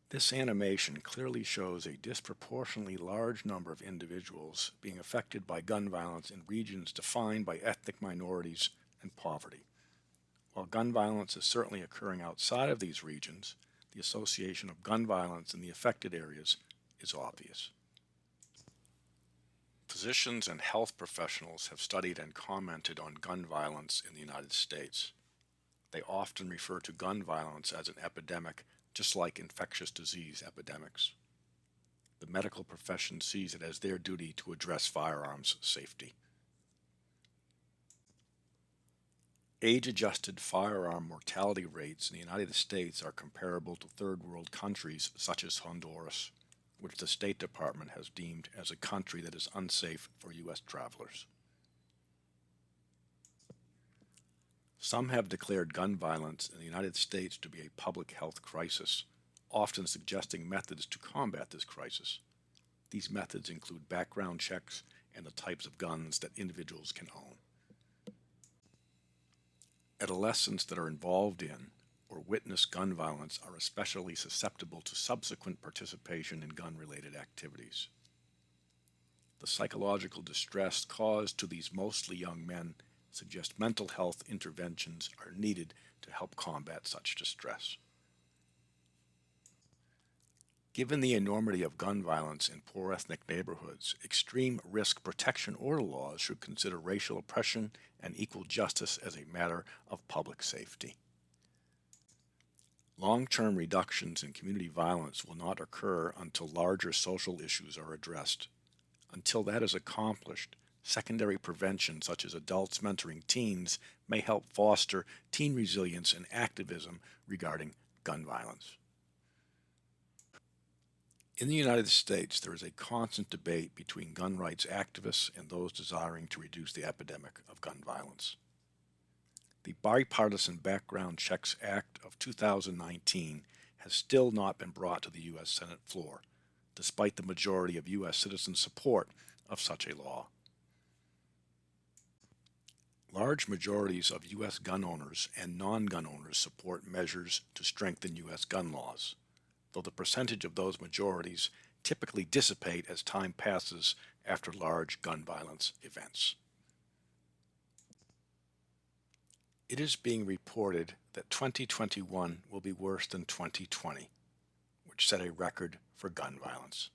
This animation clearly shows a disproportionately large number of individuals being affected by gun violence in regions defined by ethnic minorities and poverty. While gun violence is certainly occurring outside of these regions, the association of gun violence in the affected areas is obvious. Physicians and health professionals have studied and commented on gun violence in the United States. They often refer to gun violence as an epidemic, just like infectious disease epidemics. The medical profession sees it as their duty to address firearms safety. Age-adjusted firearm mortality rates in the United States are comparable to third world countries such as Honduras, which the State Department has deemed as a country that is unsafe for U.S. travelers. Some have declared gun violence in the United States to be a public health crisis, often suggesting methods to combat this crisis. These methods include background checks and the types of guns that individuals can own. Adolescents that are involved in or witness gun violence are especially susceptible to subsequent participation in gun-related activities. The psychological distress caused to these mostly young men suggest mental health interventions are needed to help combat such distress. Given the enormity of gun violence in poor ethnic neighborhoods, extreme risk protection order laws should consider racial oppression and equal justice as a matter of public safety. Long-term reductions in community violence will not occur until larger social issues are addressed. Until that is accomplished, secondary prevention such as adults mentoring teens may help foster teen resilience and activism regarding gun violence. In the United States, there is a constant debate between gun rights activists and those desiring to reduce the epidemic of gun violence. The Bipartisan Background Checks Act of 2019 has still not been brought to the U.S. Senate floor, despite the majority of U.S. citizens' support of such a law. Large majorities of U.S. gun owners and non-gun owners support measures to strengthen U.S. gun laws, though the percentage of those majorities typically dissipate as time passes after large gun violence events. It is being reported that 2021 will be worse than 2020, which set a record for gun violence.